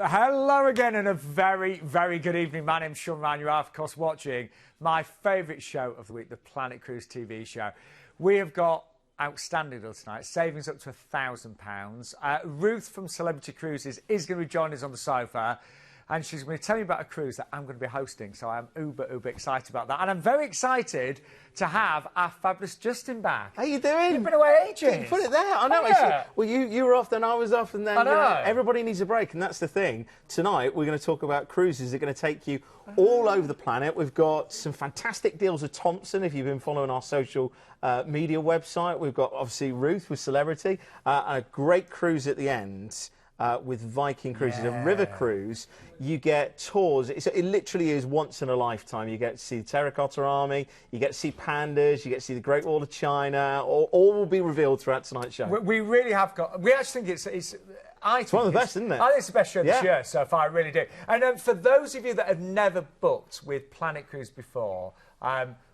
Hello again and a very, very good evening. My name's Shaun. You are, of course, watching my favourite show of the week, the Planet Cruise TV show. We have got outstanding deals tonight, savings up to £1,000. Ruth from Celebrity Cruises is going to be joining us on the sofa, and she's going to tell me about a cruise that I'm going to be hosting, so I'm uber excited about that. And I'm very excited to have our fabulous Justin back. How you doing? You've been away ages. You put it there. I know. Yeah. Well, you were off, then I was off, and then I know. Everybody needs a break, and that's the thing. Tonight, we're going to talk about cruises that are going to take you all over the planet. We've got some fantastic deals with Thomson, if you've been following our social media website. We've got, obviously, Ruth with Celebrity, and a great cruise at the end. With Viking Cruises, a river cruise, you get tours. It literally is once in a lifetime. You get to see the Terracotta Army, you get to see pandas, you get to see the Great Wall of China. All will be revealed throughout tonight's show. We really have got. We actually think it's one of the best, isn't it? I think it's the best show this year so far. I really do. And for those of you that have never booked with Planet Cruise before,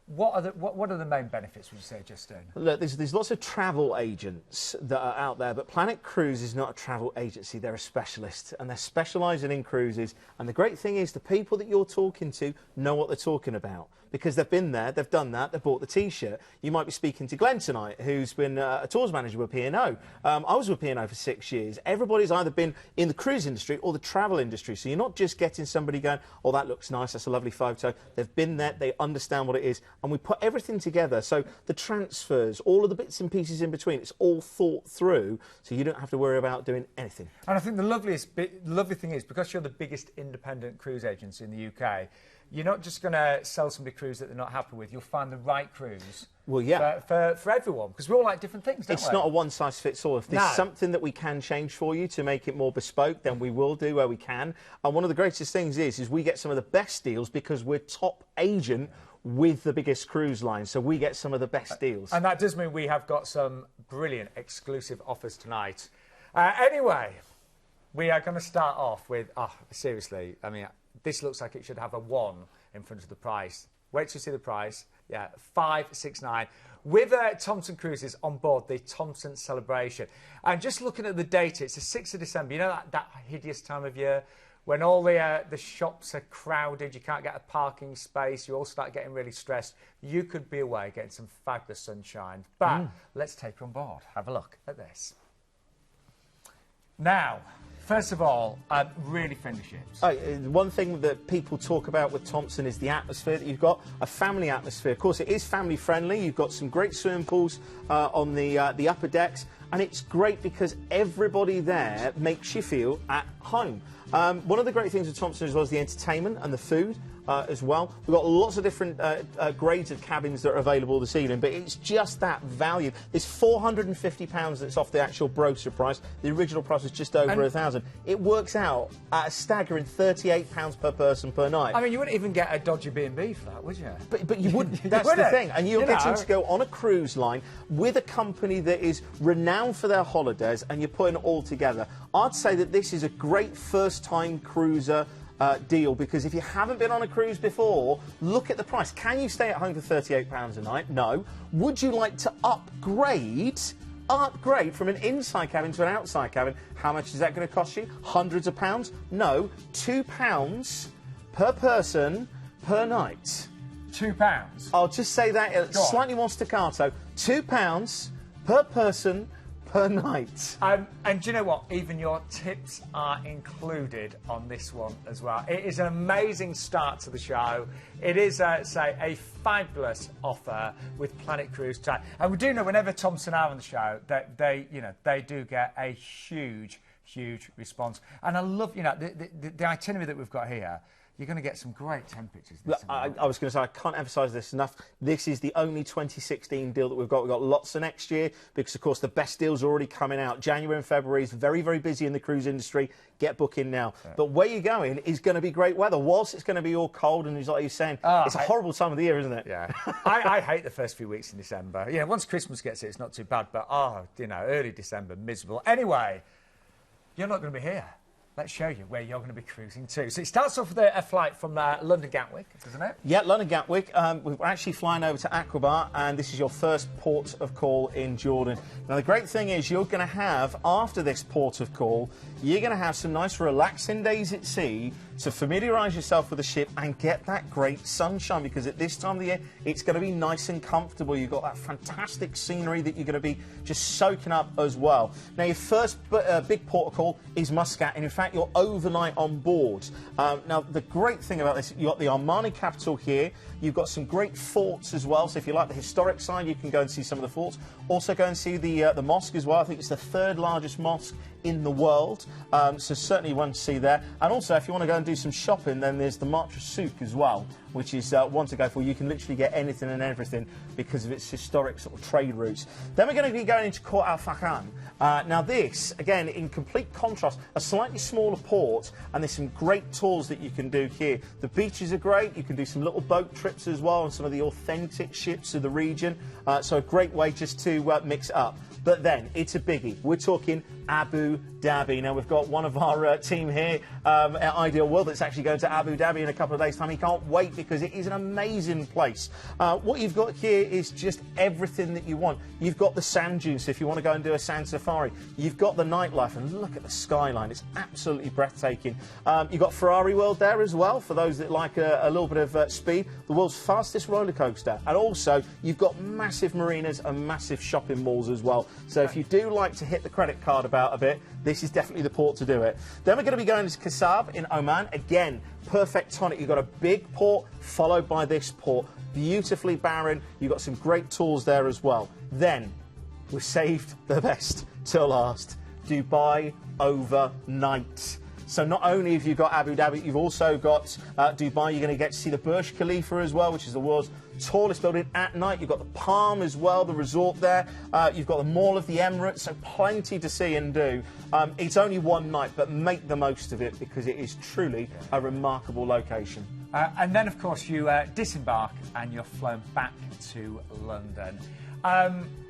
what are the main benefits, would you say, Justin? Look, there's lots of travel agents that are out there, but Planet Cruise is not a travel agency. They're a specialist, and they're specialising in cruises. And the great thing is the people that you're talking to know what they're talking about, because they've been there, they've done that, they've bought the T-shirt. You might be speaking to Glenn tonight, who's been a tours manager with P&O. I was with P&O for 6 years. Everybody's either been in the cruise industry or the travel industry, so you're not just getting somebody going, oh, that looks nice, that's a lovely photo. They've been there, they understand what it is, and we put everything together, so the transfers, all of the bits and pieces in between, it's all thought through, so you don't have to worry about doing anything. And I think the lovely thing is, because you're the biggest independent cruise agency in the UK, you're not just going to sell somebody a cruise that they're not happy with. You'll find the right cruise for everyone, because we all like different things, don't we? It's not a one-size-fits-all. If there's something that we can change for you to make it more bespoke, then we will do where we can. And one of the greatest things is we get some of the best deals because we're top agent with the biggest cruise line, so we get some of the best deals. And that does mean we have got some brilliant exclusive offers tonight. Anyway, we are going to start off with, seriously, I mean, this looks like it should have a 1 in front of the price. Wait till you see the price. Yeah, 569. With Thomson Cruises on board the Thomson Celebration. And just looking at the date, it's the 6th of December. You know that hideous time of year when all the shops are crowded, you can't get a parking space, you all start getting really stressed. You could be away getting some fabulous sunshine. But let's take her on board. Have a look at this. Now, first of all, really friendly ships. One thing that people talk about with Thomson is the atmosphere that you've got, a family atmosphere. Of course, it is family friendly. You've got some great swimming pools on the upper decks, and it's great because everybody there makes you feel at home. One of the great things with Thomson as well is the entertainment and the food as well. We've got lots of different grades of cabins that are available this evening, but it's just that value. There's £450 that's off the actual brochure price. The original price was just over £1,000. It works out at a staggering £38 per person per night. I mean, you wouldn't even get a dodgy B&B for that, would you? But you wouldn't. That's the thing. And you're getting to go on a cruise line with a company that is renowned for their holidays, and you're putting it all together. I'd say that this is a great first-time cruiser deal, because if you haven't been on a cruise before, look at the price. Can you stay at home for £38 a night? No. Would you like to upgrade from an inside cabin to an outside cabin? How much is that going to cost you? Hundreds of pounds? No. £2 per person per night. £2? I'll just say that slightly more staccato. £2 per person per night. And do you know what? Even your tips are included on this one as well. It is an amazing start to the show. It is, say, a fabulous offer with Planet Cruise tonight. And we do know whenever Thomson are on the show that they do get a huge response. And I love, the itinerary that we've got here. You're going to get some great temperatures. I was going to say, I can't emphasise this enough. This is the only 2016 deal that we've got. We've got lots for next year because, of course, the best deals are already coming out. January and February is very, very busy in the cruise industry. Get booking now. Yeah. But where you're going is going to be great weather. Whilst it's going to be all cold and, like you're saying, it's a horrible time of the year, isn't it? Yeah. I hate the first few weeks in December. Once Christmas gets it, it's not too bad. But, early December, miserable. Anyway, you're not going to be here. let's show you where you're going to be cruising to. So it starts off with a flight from London Gatwick, doesn't it? Yeah, London Gatwick. We're actually flying over to Aqaba, and this is your first port of call in Jordan. Now, the great thing is you're going to have, after this port of call, you're going to have some nice relaxing days at sea to familiarise yourself with the ship and get that great sunshine, because at this time of the year, it's going to be nice and comfortable. You've got that fantastic scenery that you're going to be just soaking up as well. Now, your first big port of call is Muscat, and in fact, you're overnight on board. Now, the great thing about this, you've got the Omani capital here. You've got some great forts as well, so if you like the historic side, you can go and see some of the forts. Also go and see the mosque as well. I think it's the third largest mosque in the world, so certainly one to see there. And also, if you want to go and do some shopping, then there's the March of Souk as well, which is one to go for. You can literally get anything and everything because of its historic sort of trade routes. Then we're going to be going into Port Al Fakhan. Now this, again, in complete contrast, a slightly smaller port, and there's some great tours that you can do here. The beaches are great. You can do some little boat trips as well on some of the authentic ships of the region. So a great way just to mix it up. But then, it's a biggie. We're talking Abu Dhabi. Now, we've got one of our team here at Ideal World that's actually going to Abu Dhabi in a couple of days' time. He can't wait because it is an amazing place. What you've got here is just everything that you want. You've got the sand dunes, so if you want to go and do a sand safari. You've got the nightlife, and look at the skyline. It's absolutely breathtaking. You've got Ferrari World there as well, for those that like a little bit of speed. The world's fastest roller coaster. And also, you've got massive marinas and massive shopping malls as well. So if you do like to hit the credit card about a bit, this is definitely the port to do it. Then we're going to be going to Kasab in Oman. Again, perfect tonic. You've got a big port followed by this port. Beautifully barren. You've got some great tours there as well. Then, we've saved the best till last. Dubai overnight. So not only have you got Abu Dhabi, you've also got Dubai. You're going to get to see the Burj Khalifa as well, which is the world's tallest building at night. You've got the Palm as well, the resort there. You've got the Mall of the Emirates, so plenty to see and do. It's only one night, but make the most of it because it is truly a remarkable location. And then, of course, you disembark and you're flown back to London.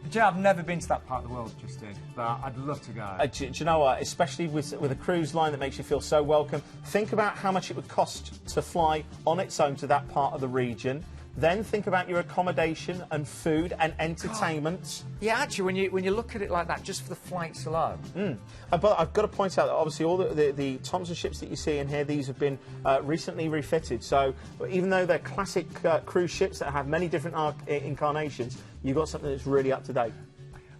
Do you know, I've never been to that part of the world, Justin, but I'd love to go. Do you know what? Especially with a cruise line that makes you feel so welcome. Think about how much it would cost to fly on its own to that part of the region. Then think about your accommodation and food and entertainment. God. Yeah, actually, when you look at it like that, just for the flights alone. But I've got to point out that obviously all the Thomson ships that you see in here, these have been recently refitted. So even though they're classic cruise ships that have many different incarnations, you've got something that's really up to date.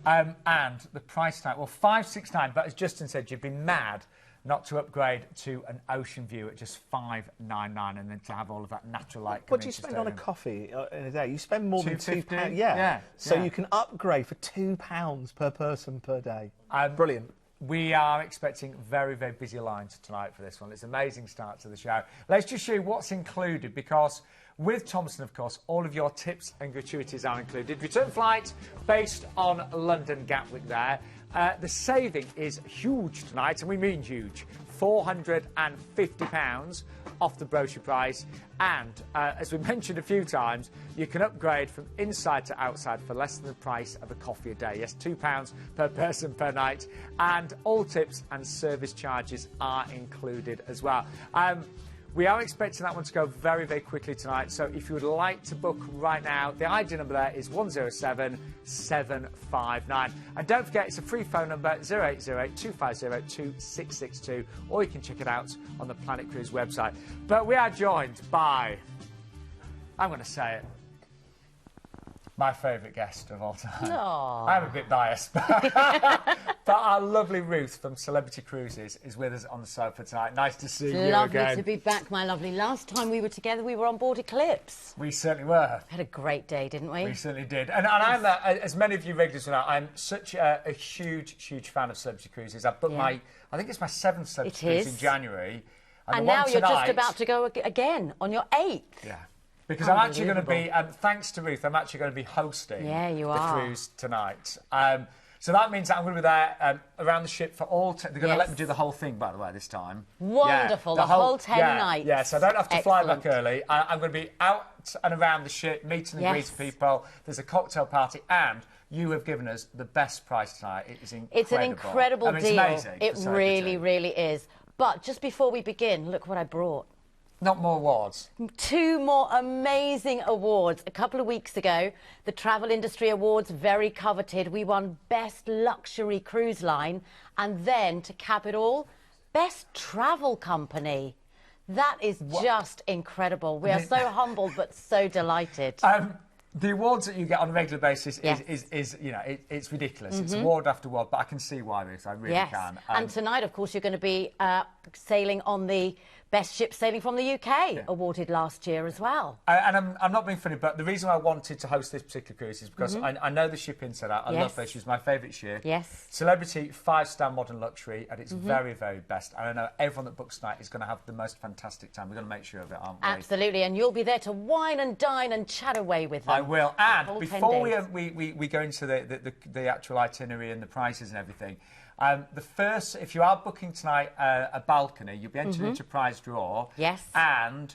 And the price tag, well, $569, but as Justin said, you'd be mad not to upgrade to an ocean view at just $599, and then to have all of that natural light. What do you spend on a coffee in a day? You spend more than £2. Yeah. So you can upgrade for £2 per person per day. Brilliant. We are expecting very, very busy lines tonight for this one. It's an amazing start to the show. Let's just show you what's included, because with Thomson, of course, all of your tips and gratuities are included. Return flight based on London Gatwick there. The saving is huge tonight, and we mean huge. £450 off the brochure price. And, as we mentioned a few times, you can upgrade from inside to outside for less than the price of a coffee a day. Yes, £2 per person per night. And all tips and service charges are included as well. We are expecting that one to go very, very quickly tonight. So if you would like to book right now, the ID number there is 107759. And don't forget, it's a free phone number, 0808-250-2662, or you can check it out on the Planet Cruise website. But we are joined by, I'm going to say it, my favourite guest of all time. Aww. I'm a bit biased. But our lovely Ruth from Celebrity Cruises is with us on the sofa tonight. Nice to see you again. Lovely to be back, my lovely. Last time we were together, we were on board Eclipse. We certainly were. Had a great day, didn't we? We certainly did. And I'm, as many of you regulars know, I'm such a huge, huge fan of Celebrity Cruises. I've booked I think it's my 7th Celebrity Cruise in January. And now you're just about to go again on your 8th. Yeah. Because I'm actually going to be, thanks to Ruth, I'm actually going to be hosting the cruise tonight. So that means that I'm going to be there around the ship for all... They're going to let me do the whole thing, by the way, this time. Wonderful, the whole 10 nights. Yeah, so I don't have to fly back early. I'm going to be out and around the ship, meeting and greeting people. There's a cocktail party, and you have given us the best price tnight. It is incredible. It's an incredible deal. It's amazing. It really, really is. But just before we begin, look what I brought. Not more awards. 2 more amazing awards. A couple of weeks ago, the Travel Industry Awards, very coveted. We won Best Luxury Cruise Line. And then, to cap it all, Best Travel Company. That is just incredible. We are so humbled but so delighted. The awards that you get on a regular basis is you know, it's ridiculous. It's award after award, but I can see why this. I really can. And tonight, of course, you're going to be sailing on the Best Ship Sailing from the UK, awarded last year as well. And I'm not being funny, but the reason why I wanted to host this particular cruise is because I know the ship inside out. I love her. She's my favourite ship. Yes. Celebrity, 5-star modern luxury at its very, very best. And I know everyone that books tonight is going to have the most fantastic time. We're going to make sure of it, aren't we? Absolutely. And you'll be there to wine and dine and chat away with them. I will. And before we go into the actual itinerary and the prices and everything, if you are booking tonight a balcony, you'll be entered into a prize draw. Yes. And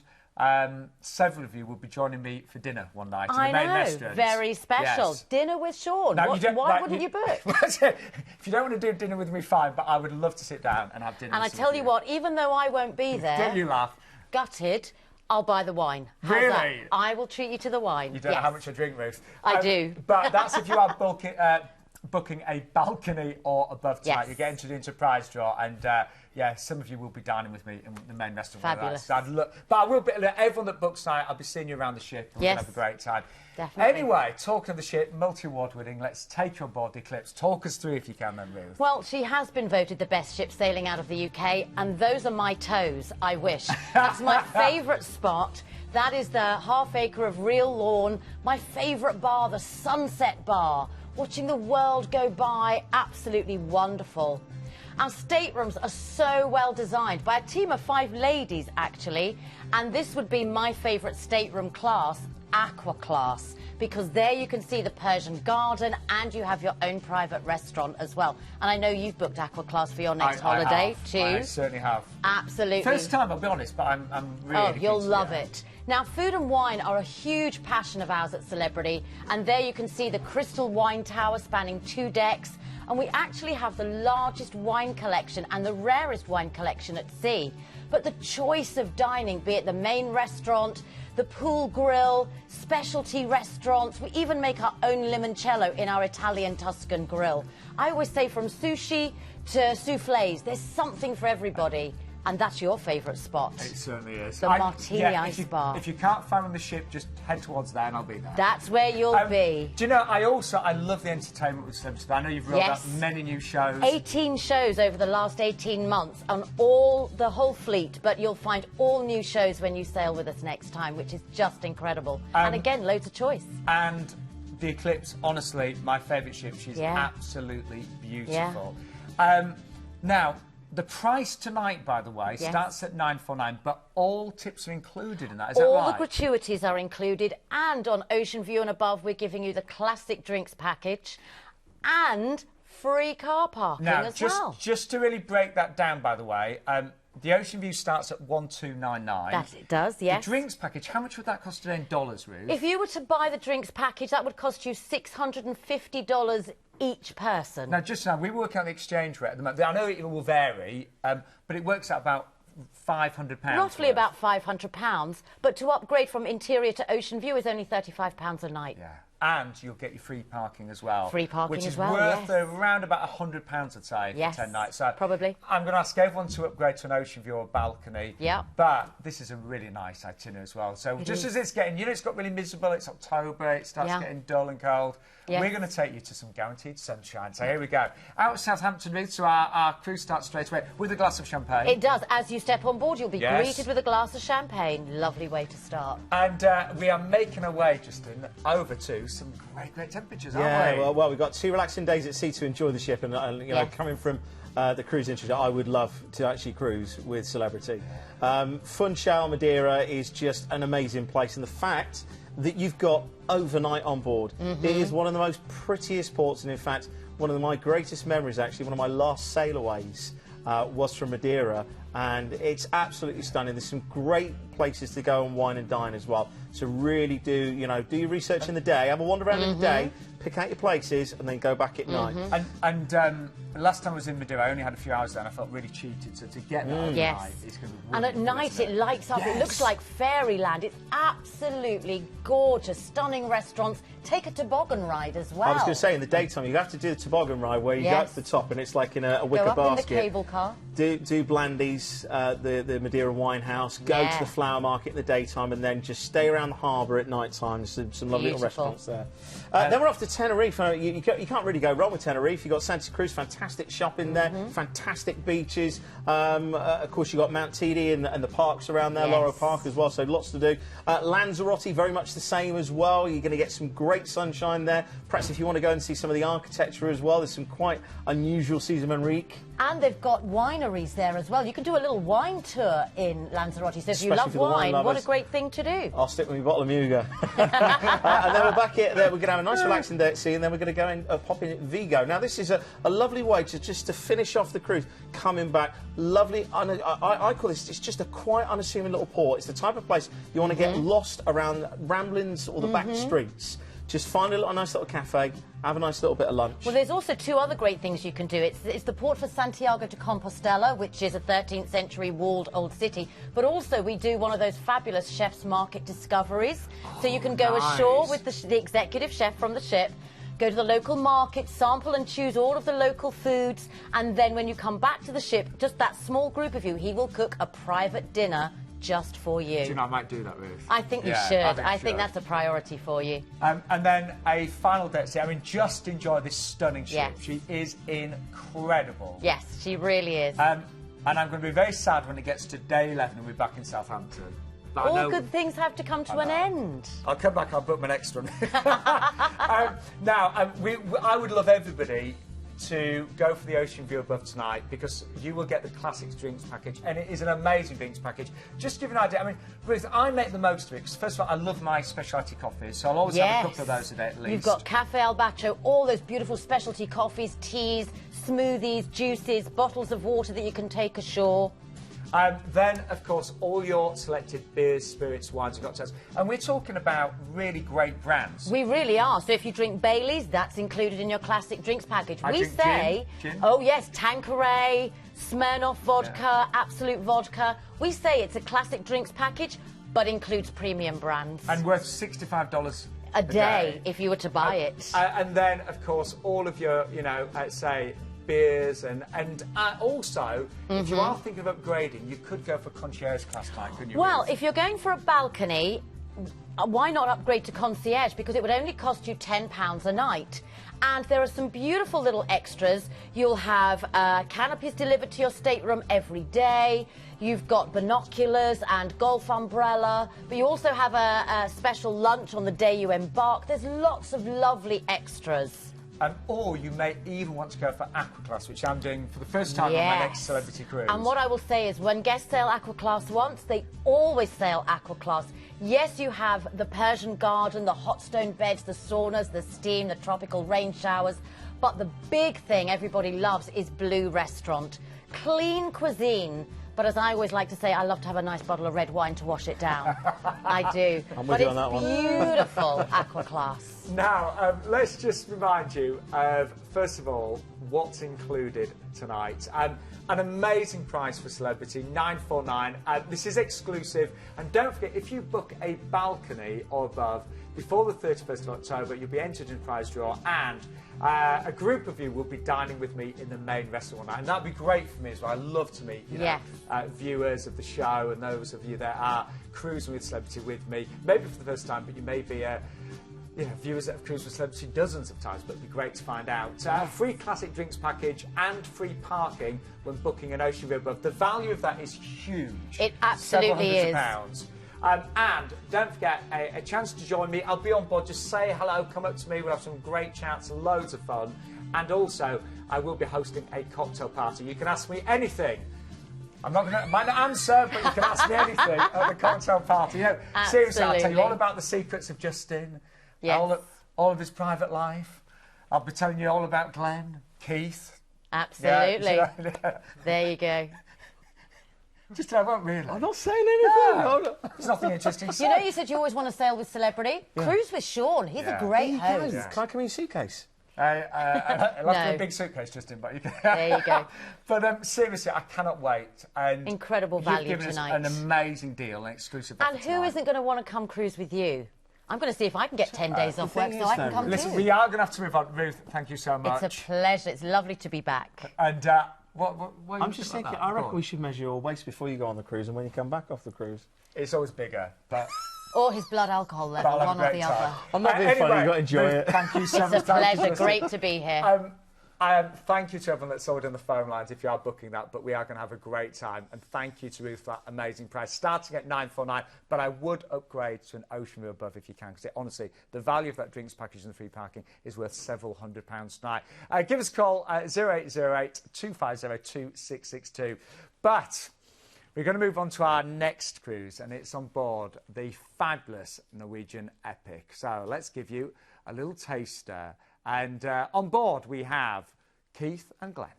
several of you will be joining me for dinner one night in the main restaurant. Very special. Yes. Dinner with Shaun. Now, Why wouldn't you book? If you don't want to do dinner with me, fine, but I would love to sit down and have dinner And with I tell you what, even though I won't be there... Don't you laugh. Gutted, I'll buy the wine. How's Really? that? I will treat you to the wine. You don't know how much I drink, Ruth. I do. But that's if you are booking a balcony or above tonight. Yes. You get entered into a prize draw, and yeah, some of you will be dining with me in the main restaurant. Fabulous. But I will be, everyone that books tonight, I'll be seeing you around the ship, and we're going to have a great time. Definitely. Anyway, talking of the ship, multi-award winning, let's take you on board the Eclipse. Talk us through, if you can, then, Ruth. Well, she has been voted the best ship sailing out of the UK, and those are my toes, I wish. That's my favourite spot. That is the half-acre of real lawn. My favourite bar, the Sunset Bar. Watching the world go by, absolutely wonderful. Our staterooms are so well designed by a team of 5 ladies, actually. And this would be my favourite stateroom class, Aqua Class, because there you can see the Persian garden and you have your own private restaurant as well. And I know you've booked Aqua Class for your next holiday too. I certainly have. Absolutely. First time, I'll be honest, but I'm really... Oh, you'll love it. Now, food and wine are a huge passion of ours at Celebrity, and there you can see the Crystal Wine Tower spanning 2 decks, and we actually have the largest wine collection and the rarest wine collection at sea. But the choice of dining, be it the main restaurant, the pool grill, specialty restaurants, we even make our own limoncello in our Italian Tuscan grill. I always say from sushi to soufflés, there's something for everybody. And that's your favourite spot. It certainly is. The Martini Ice Bar. If you can't find on the ship, just head towards there and I'll be there. That's where you'll be. Do you know, I love the entertainment with Celebrity. I know you've rolled out many new shows. 18 shows over the last 18 months on the whole fleet, but you'll find all new shows when you sail with us next time, which is just incredible. And again, loads of choice. And the Eclipse, honestly, my favourite ship. She's absolutely beautiful. Now, the price tonight, by the way, starts at $949, but all tips are included in that, is that right? All the gratuities are included, and on Ocean View and above, we're giving you the classic drinks package and free car parking as well. Just to really break that down, by the way, the Ocean View starts at $1,299. That it does, yes. The drinks package, how much would that cost today in dollars, Ruth? If you were to buy the drinks package, that would cost you $650 each person. Now, just now, we were working out the exchange rate at the moment. I know it will vary, but it works out about £500. Roughly about £500, but to upgrade from interior to Ocean View is only £35 a night. Yeah. And you'll get your free parking as well. Free parking as well, which is worth around about £100, I'd say, for 10 nights. So probably. I'm going to ask everyone to upgrade to an Ocean View or balcony. Yeah. But this is a really nice itinerary as well. So just as it's getting, it's got really miserable, it's October, it starts getting dull and cold. Yes. We're going to take you to some guaranteed sunshine. So here we go. Out of Southampton, Ruth, so our cruise starts straight away with a glass of champagne. It does. As you step on board, you'll be greeted with a glass of champagne. Lovely way to start. And we are making our way, Justin, over to some great temperatures, aren't we? Well, we've got 2 relaxing days at sea to enjoy the ship, and you know, coming from the cruise industry, I would love to actually cruise with Celebrity. Funchal Madeira is just an amazing place, and the fact that you've got overnight on board. It is one of the most prettiest ports, and in fact, one of my greatest memories, actually, one of my last sail-aways was from Madeira, and it's absolutely stunning. There's some great places to go and wine and dine as well. So really do your research in the day, have a wander around in the day, pick out your places, and then go back at night. And last time I was in Madeira, I only had a few hours there, and I felt really cheated. So to get that overnight is going to be And at wonderful, night isn't it lights up. It looks like fairyland. It's absolutely gorgeous, stunning restaurants. Take a toboggan ride as well. I was going to say, in the daytime, you have to do the toboggan ride where you go up to the top, and it's like in a wicker Go up basket. in the cable car. Do Blandy's, the Madeira wine house, go to the flower market in the daytime, and then just stay around the harbour at night time. There's some lovely little restaurants there. Then we're off to Tenerife. You can't really go wrong with Tenerife. You've got Santa Cruz, fantastic shopping there, fantastic beaches. Of course, you've got Mount Tidi and the parks around there, Laurel Park as well, so lots to do. Lanzarote, very much the same as well. You're going to get some great sunshine there. Perhaps if you want to go and see some of the architecture as well, there's some quite unusual Cesar Manrique. And they've got wineries there as well. You can do a little wine tour in Lanzarote. So if you love wine, what a great thing to do. I'll stick with my bottle of Muga. And then we're back here. We're going to have a nice relaxing day at sea, and then we're going to go and pop in at Vigo. Now, this is a lovely way to finish off the cruise, coming back. Lovely. I call this, it's just a quite unassuming little port. It's the type of place you want to get lost around Ramblins or the back streets. Just find a nice little cafe, have a nice little bit of lunch. Well, there's also two other great things you can do. It's the port for Santiago de Compostela, which is a 13th century walled old city. But also we do one of those fabulous chef's market discoveries. So you can go ashore with the executive chef from the ship, go to the local market, sample and choose all of the local foods, and then when you come back to the ship, just that small group of you, he will cook a private dinner just for you. Do you know, I might do that, Ruth. I think you should. I think that's a priority for you. And then a final day at sea. I mean, just enjoy this stunning ship. She is incredible. Yes, she really is. And I'm going to be very sad when it gets to day 11 and we're back in Southampton. But all good things have to come to an end. I'll come back, I'll book my next one. I would love everybody to go for the Ocean View above tonight, because you will get the classics drinks package, and it is an amazing drinks package. Just to give you an idea, I mean, Ruth, I make the most of it, because first of all, I love my specialty coffees, so I'll always have a couple of those a day at least. You've got Cafe Albacho, all those beautiful specialty coffees, teas, smoothies, juices, bottles of water that you can take ashore. Then, of course, all your selected beers, spirits, wines and cocktails. And we're talking about really great brands. We really are. So if you drink Bailey's, that's included in your classic drinks package. We say, gin. Oh, yes, Tanqueray, Smirnoff vodka, Absolute vodka. We say it's a classic drinks package, but includes premium brands. And worth $65 a day if you were to buy it. And then, of course, all of your, say, beers and also, if you are thinking of upgrading, you could go for concierge class night, couldn't you? Well, Ruth? if you're going for a balcony, why not upgrade to concierge? Because it would only cost you £10 a night. And there are some beautiful little extras. You'll have canopies delivered to your stateroom every day. You've got binoculars and golf umbrella. But you also have a special lunch on the day you embark. There's lots of lovely extras. Or you may even want to go for Aqua Class, which I'm doing for the first time on my next celebrity cruise. And what I will say is, when guests sail Aqua Class once, they always sail Aqua Class. Yes, you have the Persian garden, the hot stone beds, the saunas, the steam, the tropical rain showers. But the big thing everybody loves is Blue Restaurant. Clean cuisine. But as I always like to say, I love to have a nice bottle of red wine to wash it down. I do. I'm with you on that one. Beautiful Aqua Class. Now, let's just remind you of, first of all, what's included tonight. An amazing price for Celebrity, $949. This is exclusive. And don't forget, if you book a balcony or above before the 31st of October, you'll be entered in prize draw, and a group of you will be dining with me in the main restaurant night, and that'd be great for me as well. I love to meet viewers of the show and those of you that are cruising with Celebrity with me, maybe for the first time, but you may be viewers that have cruised with Celebrity dozens of times, but it'd be great to find out. Free classic drinks package and free parking when booking an Ocean View above. The value of that is huge. It absolutely is. Several hundreds of pounds. And don't forget, a chance to join me. I'll be on board. Just say hello, come up to me. We'll have some great chats, loads of fun. And also, I will be hosting a cocktail party. You can ask me anything. I'm not going to might not answer, but you can ask me anything at the cocktail party. Seriously, I'll tell you all about the secrets of Justin, all of his private life. I'll be telling you all about Glenn, Keith. Absolutely. There you go. Just, I won't really. I'm not saying anything. No. There's nothing interesting to say. You know, you said you always want to sail with celebrity. Cruise with Shaun. He's a great host. Can I come in your suitcase? I'll have to be a big suitcase, Justin, but you can. There you go. But seriously, I cannot wait. And incredible value you've given tonight. us an amazing deal, an exclusive offer And who tonight. isn't going to want to come cruise with you? I'm going to see if I can get 10 days off work so I can come Listen, too. we are going to have to move on. Ruth, thank you so much. It's a pleasure. It's lovely to be back. And what I'm just thinking, I reckon we should measure your waist before you go on the cruise and when you come back off the cruise. It's always bigger, but... Or his blood alcohol level, one or the other. I'm not being funny, you've got to enjoy Ruth, it. Thank you so much. It's a pleasure. Great to be here. Thank you to everyone that's ordered on the phone lines if you are booking that, but we are going to have a great time. And thank you to Ruth for that amazing price, starting at $949. But I would upgrade to an ocean view above if you can, because honestly, the value of that drinks package and the free parking is worth several £100s tonight. Give us a call at 0808 250 2662. But we're going to move on to our next cruise, and it's on board the fabulous Norwegian Epic. So let's give you a little taster. And on board we have Keith and Glenn.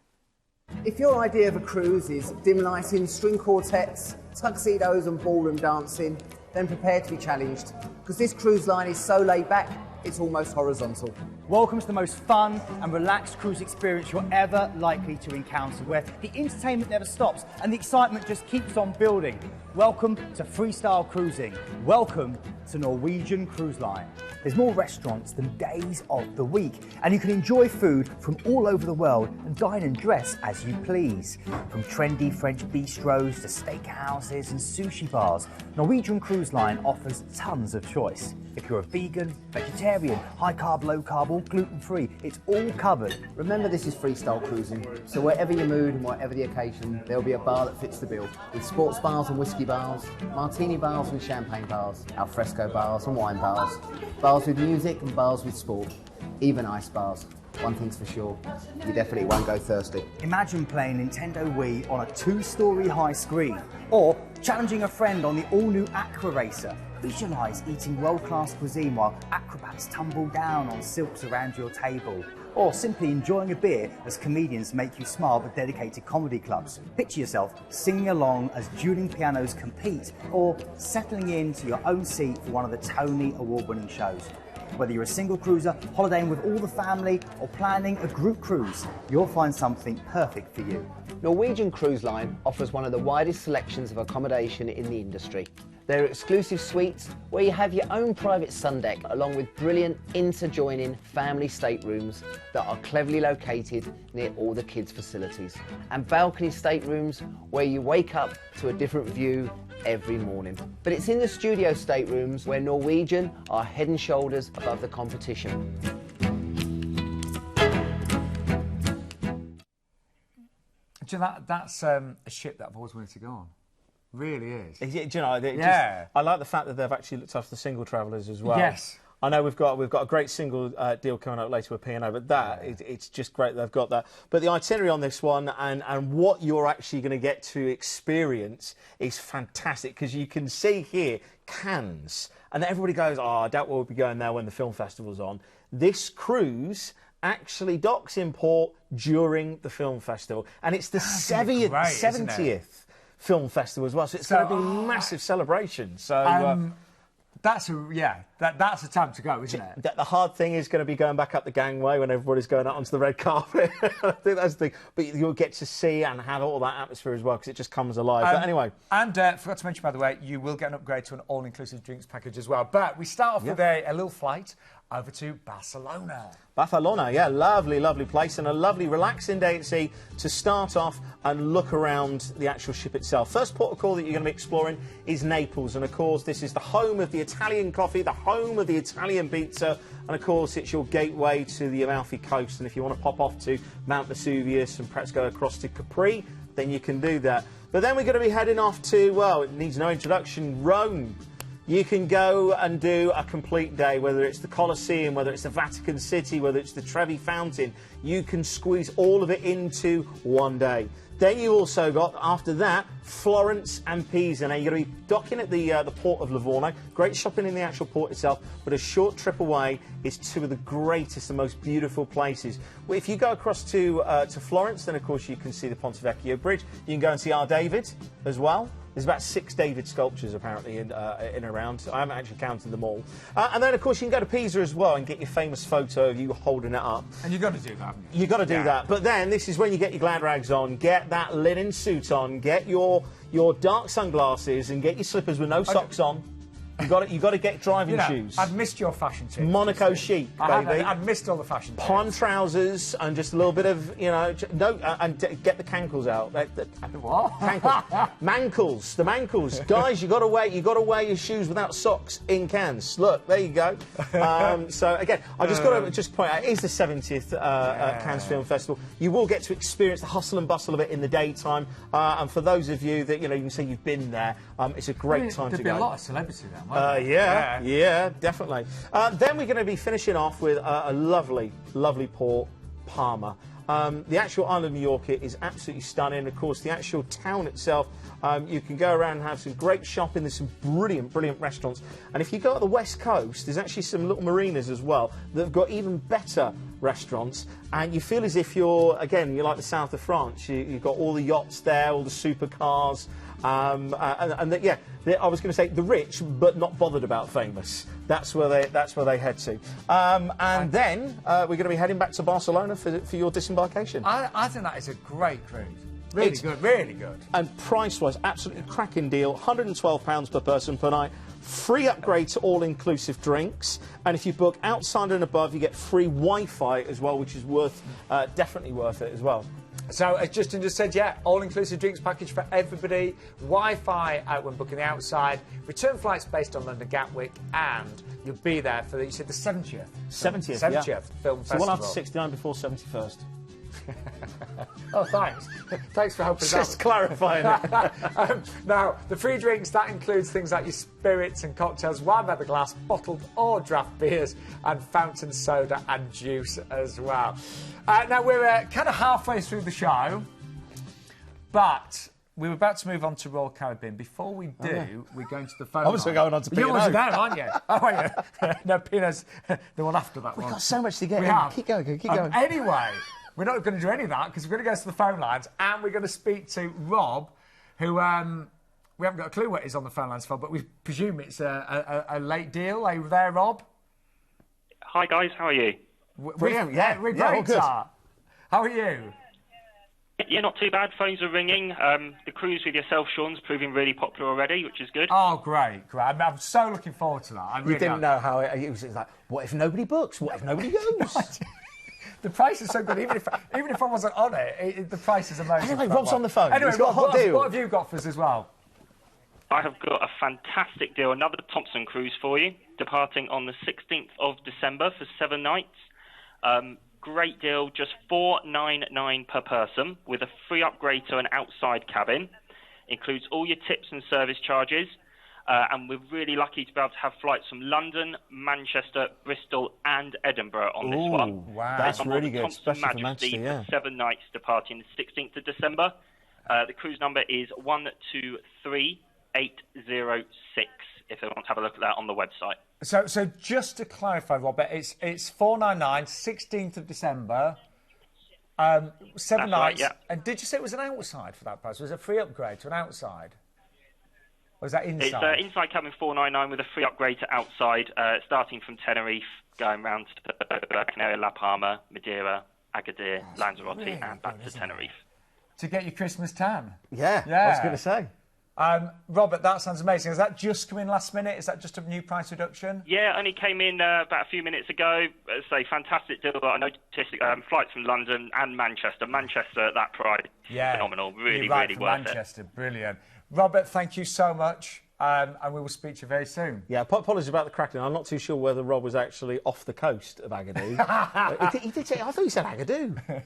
If your idea of a cruise is dim lighting, string quartets, tuxedos and ballroom dancing, then prepare to be challenged, because this cruise line is so laid back, it's almost horizontal. Welcome to the most fun and relaxed cruise experience you're ever likely to encounter, where the entertainment never stops and the excitement just keeps on building. Welcome to freestyle cruising. Welcome to Norwegian Cruise Line. There's more restaurants than days of the week, and you can enjoy food from all over the world and dine and dress as you please. From trendy French bistros to steakhouses and sushi bars, Norwegian Cruise Line offers tons of choice. If you're a vegan, vegetarian, high carb, low carb, or gluten-free, it's all covered. Remember, this is freestyle cruising, so whatever your mood and whatever the occasion, there'll be a bar that fits the bill. With sports bars and whiskey bars, martini bars and champagne bars, alfresco bars and wine bars, bars with music and bars with sport, even ice bars. One thing's for sure, you definitely won't go thirsty. Imagine playing Nintendo Wii on a 2-story high screen, or challenging a friend on the all-new Aqua Racer. Visualise eating world-class cuisine while acrobats tumble down on silks around your table. Or simply enjoying a beer as comedians make you smile with dedicated comedy clubs. Picture yourself singing along as dueling pianos compete, or settling into your own seat for one of the Tony Award-winning shows. Whether you're a single cruiser, holidaying with all the family, or planning a group cruise, you'll find something perfect for you. Norwegian Cruise Line offers one of the widest selections of accommodation in the industry. There are exclusive suites where you have your own private sun deck, along with brilliant interjoining family staterooms that are cleverly located near all the kids' facilities. And balcony staterooms where you wake up to a different view every morning. But it's in the studio staterooms where Norwegian are head and shoulders above the competition. Do you know, that's a ship that I've always wanted to go on. Really is. Do you know, Yeah. I like the fact that they've actually looked after the single travellers as well. Yes. I know we've got a great single deal coming up later with P&O, but it's just great they've got that. But the itinerary on this one and what you're actually going to get to experience is fantastic, because you can see here Cannes, and everybody goes, oh, I doubt we'll be going there when the film festival's on. This cruise actually docks in port during the film festival, and it's the 70th film festival as well, so it's going to be a massive celebration. So that's a time to go, isn't it? The hard thing is going to be going back up the gangway when everybody's going out onto the red carpet. I think that's the thing. But you'll get to see and have all that atmosphere as well, because it just comes alive. But anyway. And forgot to mention, by the way, you will get an upgrade to an all-inclusive drinks package as well. But we start off with a little flight over to Barcelona. Barcelona, yeah, lovely, lovely place, and a lovely relaxing day at sea to start off and look around the actual ship itself. First port of call that you're going to be exploring is Naples, and of course this is the home of the Italian coffee, the home of the Italian pizza, and of course it's your gateway to the Amalfi Coast. And if you want to pop off to Mount Vesuvius and perhaps go across to Capri, then you can do that. But then we're going to be heading off to, well, it needs no introduction, Rome. You can go and do a complete day, whether it's the Colosseum, whether it's the Vatican City, whether it's the Trevi Fountain. You can squeeze all of it into one day. Then you also got, after that, Florence and Pisa. Now, you're going to be docking at the port of Livorno. Great shopping in the actual port itself, but a short trip away is two of the greatest and most beautiful places. Well, if you go across to Florence, then, of course, you can see the Ponte Vecchio Bridge. You can go and see our David as well. There's about 6 David sculptures, apparently, in and around. I haven't actually counted them all. And then, of course, you can go to Pisa as well and get your famous photo of you holding it up. And you've got to do that, haven't you? You've got to do that. But then, this is when you get your glad rags on, get that linen suit on, get your dark sunglasses and get your slippers with no socks on. You've got to get driving shoes. I've missed your fashion tips. Monaco chic, baby. I've missed all the fashion tips. Pond trousers and just a little bit of, and get the cankles out. What? Cankles. Mankles. The mankles. Guys, you got to wear your shoes without socks in cans. Look, there you go. So again, I just got to point out, it is the 70th Cannes Film Festival. You will get to experience the hustle and bustle of it in the daytime. And for those of you that you can say you've been there, it's a great time to go. There'd be a lot of celebrity there. Yeah, definitely. Then we're going to be finishing off with a lovely, lovely port, Palma. The actual island of Mallorca is absolutely stunning. Of course, the actual town itself, you can go around and have some great shopping. There's some brilliant, brilliant restaurants. And if you go to the west coast, there's actually some little marinas as well that have got even better restaurants. And you feel as if you're like the south of France. You've got all the yachts there, all the supercars. I was going to say the rich, but not bothered about famous. That's where they head to. And then we're going to be heading back to Barcelona for your disembarkation. I think that is a great cruise. Really good. And price-wise, absolutely cracking deal. £112 per person per night. Free upgrade to all-inclusive drinks. And if you book outside and above, you get free Wi-Fi as well, which is definitely worth it as well. So, as Justin just said, all-inclusive drinks package for everybody, Wi-Fi when booking the outside, return flights based on London Gatwick, and you'll be there for, you said, the 70th? 70th film festival. So one after 69 before 71st. Oh, thanks. Thanks for helping us out. Just clarifying it. Now, the free drinks, that includes things like your spirits and cocktails, wine by the glass, bottled or draft beers, and fountain soda and juice as well. Now, we're kind of halfway through the show, but we're about to move on to Royal Caribbean. Before we do, we're going to the phone Obviously, we're going on to P&O. You're there, aren't you? Oh, are you? No, P&O's the one after that one. We've got so much to get we in. Have. Keep going. Anyway, we're not going to do any of that because we're going to go to the phone lines and we're going to speak to Rob, who we haven't got a clue what is on the phone lines for, but we presume it's a late deal. Are you there, Rob? Hi, guys. How are you? We're great, all good. How are you? Yeah, not too bad. Phones are ringing. The cruise with yourself, Shaun's proving really popular already, which is good. Oh, great. I'm so looking forward to that. You didn't know how it was like, what if nobody books? What if nobody goes? The price is so good. Even if I wasn't on it, the price is amazing. Anyway, Rob's on the phone. Anyway, he's got a hot deal. What have you got for us as well? I have got a fantastic deal, another Thomson cruise for you, departing on the 16th of December for 7 nights. Great deal, just $499 per person with a free upgrade to an outside cabin. Includes all your tips and service charges. And we're really lucky to be able to have flights from London, Manchester, Bristol and Edinburgh on this one. Wow, that's really good, Thomson especially for Majesty Manchester, for 7 nights departing the 16th of December. The cruise number is 123806 if they want to have a look at that on the website. So just to clarify, Robert, it's $499, 16th of December, 7 That's nights. right, yeah. And did you say it was an outside for that price? Was it a free upgrade to an outside? Or is that inside? It's inside cabin $499 with a free upgrade to outside, starting from Tenerife, going round to Canaries, La Palma, Madeira, Agadir, Lanzarote, really and back good, to isn't Tenerife. To get your Christmas tan. Yeah, I was going to say. Robert, that sounds amazing. Has that just come in last minute? Is that just a new price reduction? Yeah, only came in about a few minutes ago. It's a fantastic deal. I noticed flights from London and Manchester. Manchester at that price, phenomenal. Really, You're right, really from worth Manchester, brilliant. Robert, thank you so much. and we will speak to you very soon. Yeah, apologies about the cracking. I'm not too sure whether Rob was actually off the coast of Agadir. He did say, I thought he said Agadir.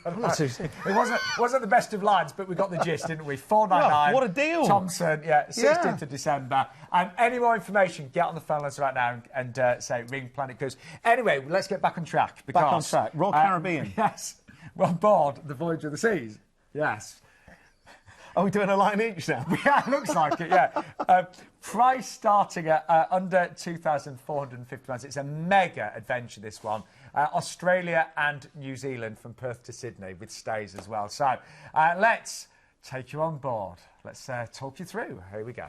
I'm not too sure. It wasn't the best of lines, but we got the gist, didn't we? 499. What a deal. Thomson, 16th of December. Any more information, get on the phone lines right now and say, ring Planet Cruise. Anyway, let's get back on track. Because, back on track. Royal Caribbean. Yes. We're on board the Voyager of the Seas. Yes. Are we doing a line each now? Yeah, it looks like it, yeah. Price starting at under £2,450. It's a mega adventure, this one. Australia and New Zealand from Perth to Sydney with stays as well. So let's take you on board. Let's talk you through. Here we go.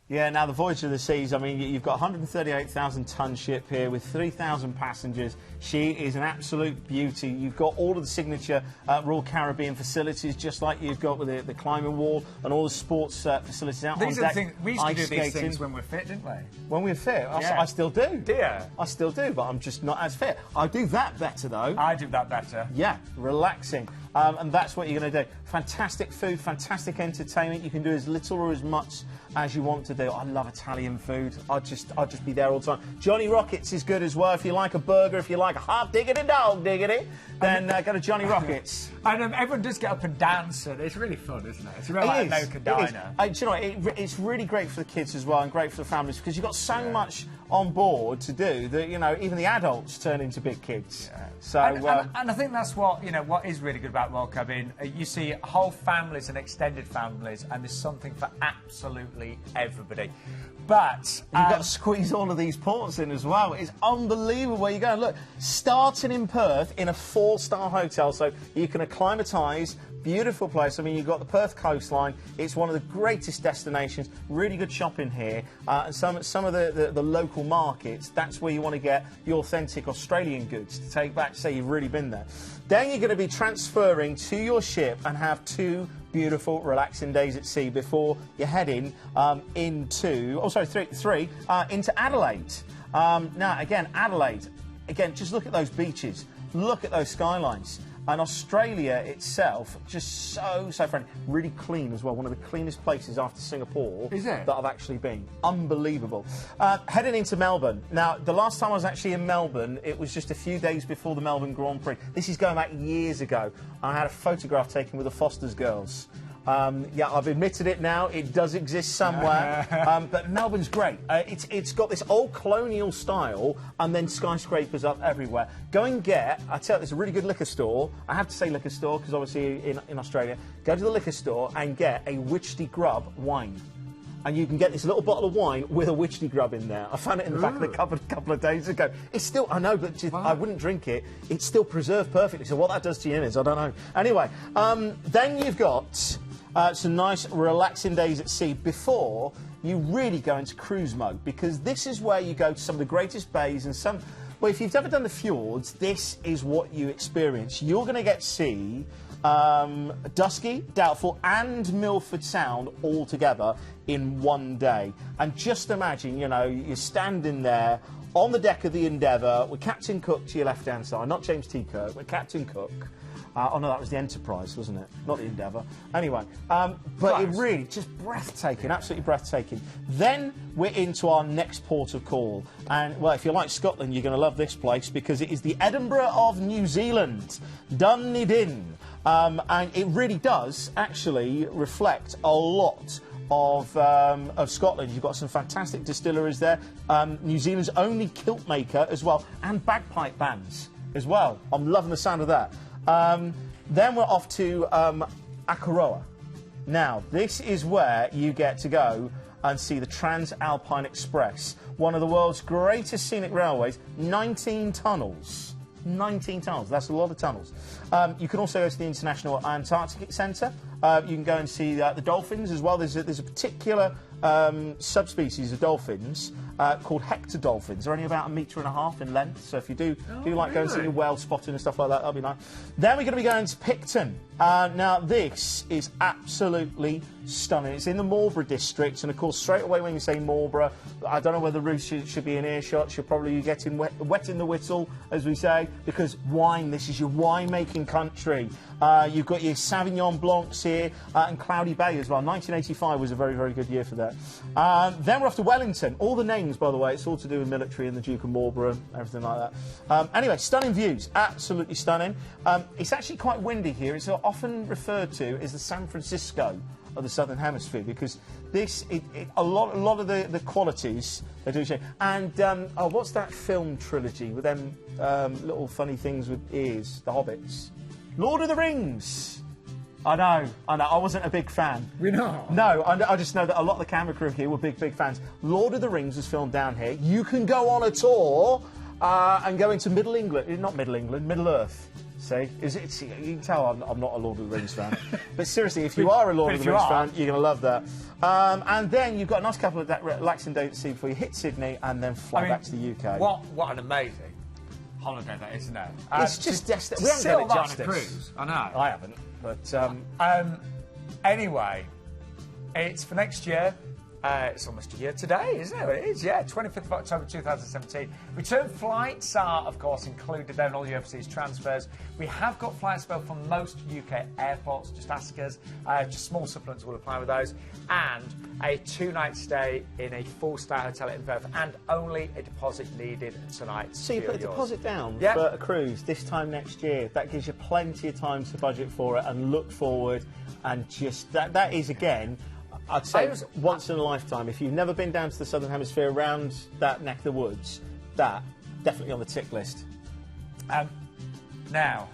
Yeah, now the Voyager of the Seas, I mean, you've got 138,000-ton ship here with 3,000 passengers. She is an absolute beauty. You've got all of the signature Royal Caribbean facilities, just like you've got with the climbing wall and all the sports facilities out on deck. These are the things, we used to do these things when we're fit, didn't we? When we're fit? Yeah. I still do. Do you? I still do, but I'm just not as fit. I do that better, though. I do that better. Yeah, relaxing. And that's what you're going to do. Fantastic food, fantastic entertainment. You can do as little or as much as you want to do. I love Italian food. I'll just be there all the time. Johnny Rockets is good as well. If you like a burger, if you like a half diggity dog diggity, then go to Johnny Rockets. And everyone does get up and dance, and it's really fun, isn't it? It's really like an American diner. Do you know, it's really great for the kids as well and great for the families because you've got so much on board to do that, you know, even the adults turn into big kids. Yeah. So, and I think that's what, you know, what is really good about World Cup. You see whole families and extended families, and there's something for absolutely everybody. But you've got to squeeze all of these ports in as well. It's unbelievable where you go. Look, starting in Perth in a 4-star hotel, so you can acclimatise. Beautiful place. I mean, you've got the Perth coastline. It's one of the greatest destinations. Really good shopping here. And some of the local markets, that's where you want to get the authentic Australian goods to take back to say you've really been there. Then you're going to be transferring to your ship and have 2 beautiful, relaxing days at sea before you're heading into Adelaide. Now, again, Adelaide. Again, just look at those beaches. Look at those skylines. And Australia itself, just so friendly. Really clean as well. One of the cleanest places after Singapore that I've actually been. Unbelievable. Heading into Melbourne. Now, the last time I was actually in Melbourne, it was just a few days before the Melbourne Grand Prix. This is going back years ago. I had a photograph taken with the Foster's girls. Yeah, I've admitted it now. It does exist somewhere. But Melbourne's great. It's got this old colonial style and then skyscrapers up everywhere. Go and get, I tell you, there's a really good liquor store. I have to say liquor store because obviously in Australia. Go to the liquor store and get a Witchetty Grub wine. And you can get this little bottle of wine with a Witchetty Grub in there. I found it in the back of the cupboard a couple of days ago. It's still, I know, but I wouldn't drink it. It's still preserved perfectly. So what that does to your innards, I don't know. Anyway, then you've got some nice, relaxing days at sea before you really go into cruise mode, because this is where you go to some of the greatest bays and some... Well, if you've ever done the fjords, this is what you experience. You're going to get to see Dusky, Doubtful and Milford Sound all together in one day. And just imagine, you know, you're standing there on the deck of the Endeavour with Captain Cook to your left-hand side, not James T. Kirk, but Captain Cook. Oh, no, that was the Enterprise, wasn't it? Not the Endeavour. Anyway, but it really, just breathtaking, absolutely breathtaking. Then we're into our next port of call. And, well, if you like Scotland, you're going to love this place because it is the Edinburgh of New Zealand, Dunedin. And it really does actually reflect a lot of Scotland. You've got some fantastic distilleries there. New Zealand's only kilt maker as well, and bagpipe bands as well. I'm loving the sound of that. Then we're off to Akaroa. Now, this is where you get to go and see the Transalpine Express, one of the world's greatest scenic railways, 19 tunnels. 19 tunnels, that's a lot of tunnels. You can also go to the International Antarctic Centre. You can go and see the dolphins as well. There's a particular subspecies of dolphins called Hector dolphins. They're only about 1.5 meters in length, so if you do like going to see whale spotting and stuff like that, that'll be nice. Then we're going to be going to Picton. Now, this is absolutely stunning. It's in the Marlborough district, and of course, straight away when you say Marlborough, I don't know whether Ruth should be in earshot. She'll probably be getting wet in the whistle, as we say. because wine, this is your wine-making country. You've got your Sauvignon Blancs here and Cloudy Bay as well. 1985 was a very, very good year for that. Then we're off to Wellington. All the names, by the way, it's all to do with military and the Duke of Marlborough, everything like that. Anyway, stunning views, absolutely stunning. It's actually quite windy here. It's often referred to as the San Francisco of the Southern Hemisphere, because a lot of the qualities they do change. And what's that film trilogy with them little funny things with ears? The Hobbits, Lord of the Rings. I know. I wasn't a big fan. We know. No, I just know that a lot of the camera crew here were big fans. Lord of the Rings was filmed down here. You can go on a tour and go into Middle England, not Middle England, Middle Earth. See, you can tell I'm not a Lord of the Rings fan. But seriously, if you are a Lord of the Rings fan, you're going to love that. And then you've got a nice couple of relaxing days to see before you hit Sydney and then fly back to the UK. What an amazing holiday that is, isn't it? It's just we haven't done it justice. On a cruise. I know. I haven't, but anyway, it's for next year. It's almost a year today, isn't it? It is, yeah. 25th of October 2017. Return flights are, of course, included there in all your overseas transfers. We have got flights available from most UK airports. Just ask us. Just small supplements will apply with those. And a 2-night stay in a 4-star hotel in Perth, and only a deposit needed tonight. So you put a deposit down yep. for a cruise this time next year. That gives you plenty of time to budget for it and look forward. And just that is, again, I'd say once in a lifetime. If you've never been down to the Southern Hemisphere around that neck of the woods, that definitely on the tick list. Now,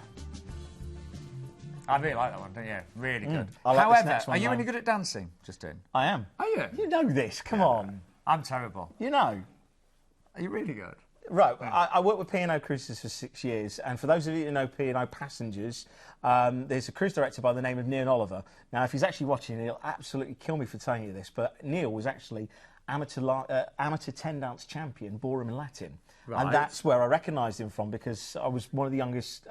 I really like that one, don't you? Really good. Like However, are you any good at dancing, Justin? I am. Are you? You know this, come on. I'm terrible. You know. Are you really good? Right, I worked with P&O Cruises for 6 years, and for those of you who know P&O Passengers, there's a cruise director by the name of Neil Oliver. Now, if he's actually watching, he'll absolutely kill me for telling you this, but Neil was actually amateur 10-dance champion, ballroom and Latin. Right. And that's where I recognised him from, because I was one of the youngest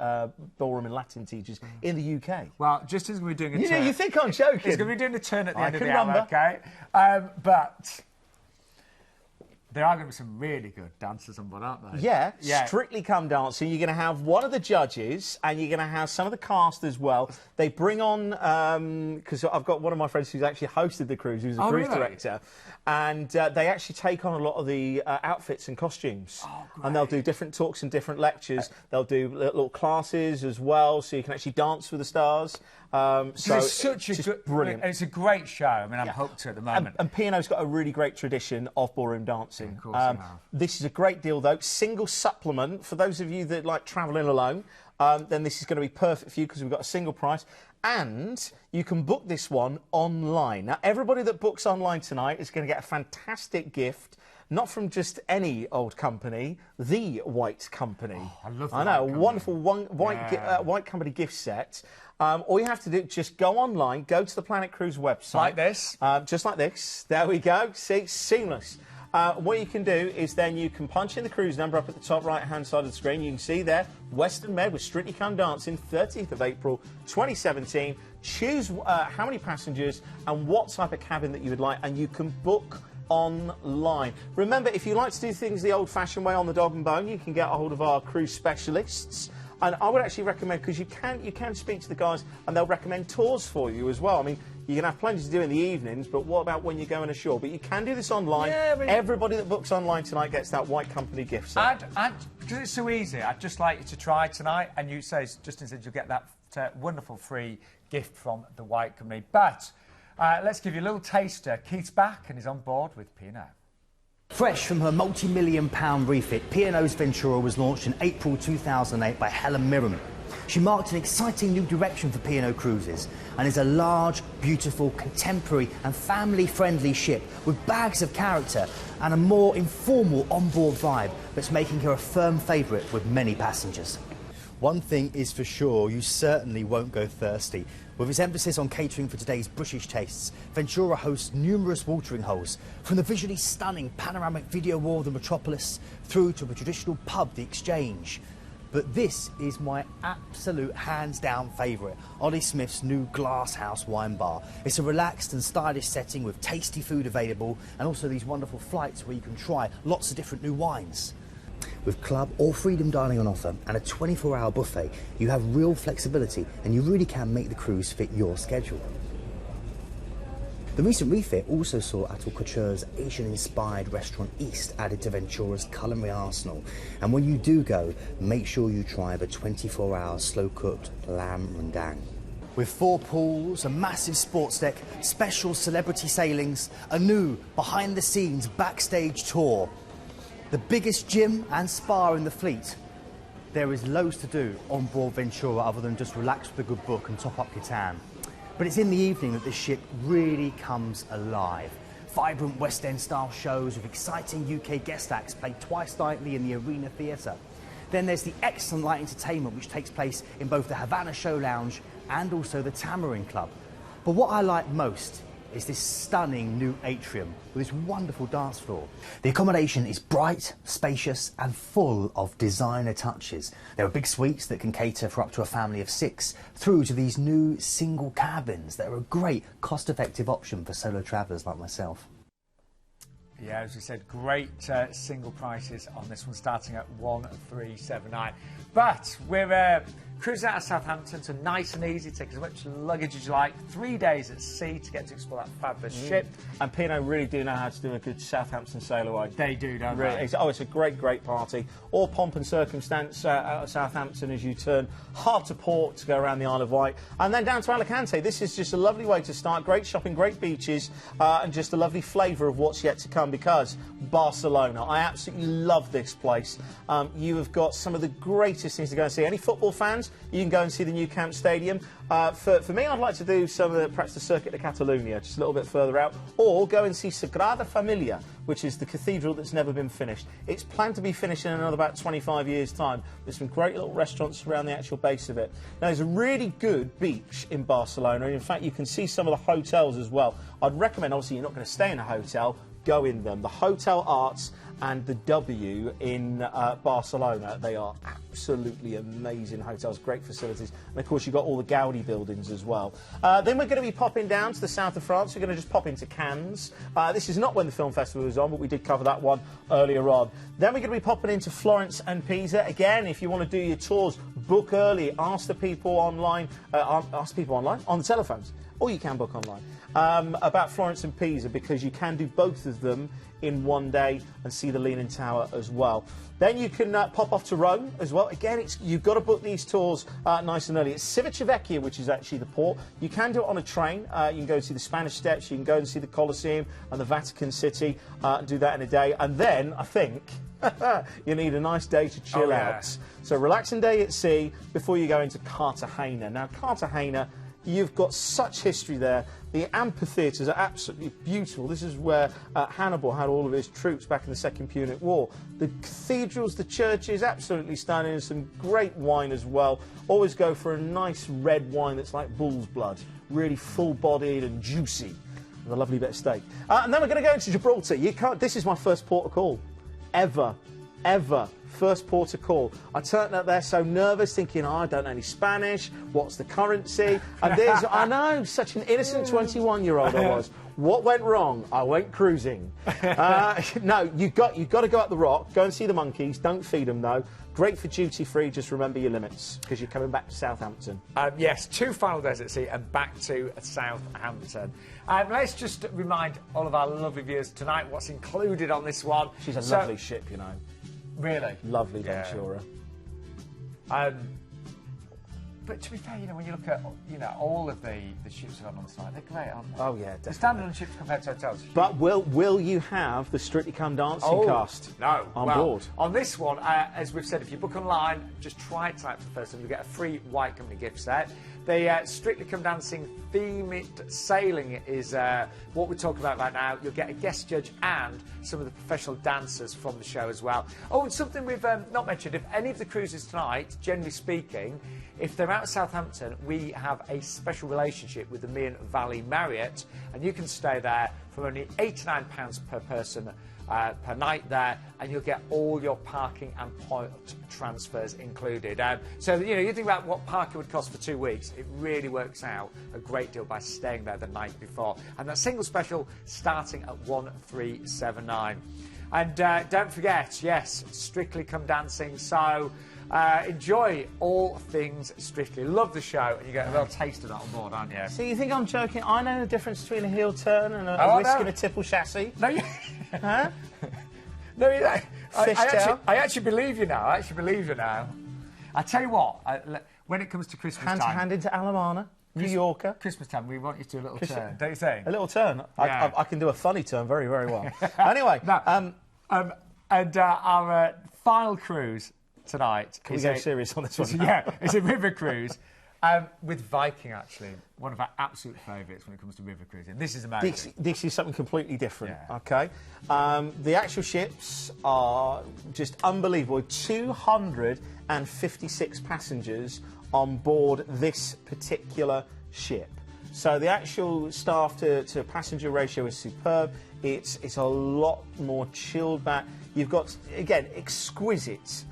ballroom and Latin teachers in the UK. Well, Justin's going to be doing a turn. You think I'm joking? He's going to be doing a turn at the end of the hour, OK? But there are going to be some really good dancers on board, aren't there? Yeah, Strictly Come Dancing. You're going to have one of the judges, and you're going to have some of the cast as well. They bring on, because I've got one of my friends who's actually hosted the cruise, who's a cruise director, and they actually take on a lot of the outfits and costumes. Oh, great. And they'll do different talks and different lectures. They'll do little classes as well, so you can actually dance with the stars. So it's such a good, brilliant. It's a great show. I mean, I'm hooked to it at the moment. And P&O's got a really great tradition of ballroom dancing. Of course this is a great deal, though. Single supplement for those of you that like travelling alone. Then this is going to be perfect for you, because we've got a single price. And you can book this one online. Now, everybody that books online tonight is going to get a fantastic gift. Not from just any old company, the White Company. Oh, I love that. I know, a wonderful White Company gift set. All you have to do is just go online, go to the Planet Cruise website. Like this? Just like this. There we go. See, seamless. What you can do is then you can punch in the cruise number up at the top right-hand side of the screen. You can see there, Western Med with Strictly Come Dancing, 30th of April 2017. Choose how many passengers and what type of cabin that you would like, and you can book online. Remember, if you like to do things the old-fashioned way on the dog and bone, you can get a hold of our cruise specialists. And I would actually recommend, because you can speak to the guys and they'll recommend tours for you as well. I mean, you can have plenty to do in the evenings, but what about when you're going ashore? But you can do this online. Yeah, everybody that books online tonight gets that White Company gift set. Because it's so easy, I'd just like you to try tonight. And Justin said you'll get that wonderful free gift from the White Company. But let's give you a little taster. Keith's back and he's on board with P&O. Fresh from her multi-million-pound refit, P&O's Ventura was launched in April 2008 by Helen Mirren. She marked an exciting new direction for P&O Cruises and is a large, beautiful, contemporary and family-friendly ship with bags of character and a more informal onboard vibe that's making her a firm favourite with many passengers. One thing is for sure, you certainly won't go thirsty. With its emphasis on catering for today's British tastes, Ventura hosts numerous watering holes, from the visually stunning panoramic video wall of the Metropolis through to a traditional pub, the Exchange. But this is my absolute hands-down favourite, Ollie Smith's new Glass House wine bar. It's a relaxed and stylish setting with tasty food available, and also these wonderful flights where you can try lots of different new wines. With club or freedom dining on offer and a 24-hour buffet, you have real flexibility and you really can make the cruise fit your schedule. The recent refit also saw Atul Couture's Asian-inspired restaurant East added to Ventura's culinary arsenal. And when you do go, make sure you try the 24-hour slow-cooked lamb rendang. With 4 pools, a massive sports deck, special celebrity sailings, a new behind-the-scenes backstage tour, the biggest gym and spa in the fleet. There is loads to do on board Ventura other than just relax with a good book and top up your tan. But it's in the evening that this ship really comes alive. Vibrant West End style shows with exciting UK guest acts played twice nightly in the Arena Theatre. Then there's the excellent light entertainment which takes place in both the Havana Show Lounge and also the Tamarind Club. But what I like most is this stunning new atrium with this wonderful dance floor. The accommodation is bright, spacious and full of designer touches. There are big suites that can cater for up to a family of 6, through to these new single cabins that are a great cost-effective option for solo travellers like myself. Yeah, as we said, great single prices on this one, starting at 1,379. But we're cruising out of Southampton, so nice and easy. Take as much luggage as you like. 3 days at sea to get to explore that fabulous ship. And Pinot really do know how to do a good Southampton sail away. They do, don't really, they? It's a great, great party. All pomp and circumstance out of Southampton as you turn hard to port to go around the Isle of Wight. And then down to Alicante. This is just a lovely way to start. Great shopping, great beaches, and just a lovely flavour of what's yet to come, because Barcelona, I absolutely love this place. You have got some of the greatest things to go and see. Any football fans, you can go and see the new Camp Stadium. For me, I'd like to do perhaps the Circuit de Catalunya, just a little bit further out, or go and see Sagrada Familia, which is the cathedral that's never been finished. It's planned to be finished in another about 25 years' time. There's some great little restaurants around the actual base of it. Now, there's a really good beach in Barcelona. In fact, you can see some of the hotels as well. I'd recommend, obviously, you're not going to stay in a hotel, go in them. The Hotel Arts and the W in Barcelona, they are absolutely amazing hotels, great facilities. And of course, you've got all the Gaudi buildings as well. Then we're going to be popping down to the south of France. We're going to just pop into Cannes. This is not when the film festival was on, but we did cover that one earlier on. Then we're going to be popping into Florence and Pisa. Again, if you want to do your tours, book early, ask the people online, on the telephones, or you can book online, about Florence and Pisa, because you can do both of them in one day and see the Leaning Tower as well. Then you can pop off to Rome as well. Again, you've got to book these tours nice and early. It's Civitavecchia, which is actually the port. You can do it on a train. You can go see the Spanish Steps. You can go and see the Colosseum and the Vatican City and do that in a day. And then, I think, you need a nice day to chill out. So relaxing day at sea before you go into Cartagena. Now, Cartagena, you've got such history there. The amphitheatres are absolutely beautiful. This is where Hannibal had all of his troops back in the Second Punic War. The cathedrals, the churches, absolutely stunning. Some great wine as well. Always go for a nice red wine that's like bull's blood. Really full-bodied and juicy. With a lovely bit of steak. And then we're going to go into Gibraltar. This is my first port of call. Ever. First port of call. I turned up there so nervous, thinking, I don't know any Spanish, what's the currency? And there's, I know, such an innocent 21-year-old I was. What went wrong? I went cruising. No, you've got to go up the rock, go and see the monkeys, don't feed them though. Great for duty-free, just remember your limits, because you're coming back to Southampton. Yes, 2 final days at sea and back to Southampton. Let's just remind all of our lovely viewers tonight what's included on this one. She's a lovely ship, you know. Really? Lovely Ventura. But to be fair, you know, when you look at, you know, all of the ships we've got on the site, they're great, aren't they? Oh, yeah, definitely. The standalone ships compared to hotels. But will you have the Strictly Come Dancing cast? No. On board? On this one, as we've said, if you book online, just try it tonight for the first time. You get a free White Company gift set. The Strictly Come Dancing themed sailing is what we're talking about right now. You'll get a guest judge and some of the professional dancers from the show as well. Oh, and something we've not mentioned, if any of the cruises tonight, generally speaking, if they're out of Southampton, we have a special relationship with the Mearn Valley Marriott, and you can stay there for only £89 per person per night there, and you'll get all your parking and point transfers included. So, you know, you think about what parking would cost for 2 weeks, it really works out a great deal by staying there the night before. And that single special starting at 1379. And don't forget, yes, Strictly Come Dancing. So enjoy all things Strictly. Love the show, and you get a little taste of that on board, aren't you? So you think I'm joking? I know the difference between a heel turn and a whisk and a tipple chassis. No, you... Huh? No, you don't. Fishtail? I actually believe you now. I tell you what, when it comes to Christmas Hand time... to hand into Alamana, New Yorker. Christmas time, we want you to do a little turn, don't you think? A little turn. Yeah. I can do a funny turn very, very well. Anyway. And our final cruise tonight... Can we go serious on this one? Yeah, it's a river cruise. With Viking, actually, one of our absolute favourites when it comes to river cruising. This is amazing. This is something completely different, Yeah. OK? The actual ships are just unbelievable. 256 passengers on board this particular ship. So the actual staff to passenger ratio is superb. It's a lot more chilled back. You've got, again, exquisite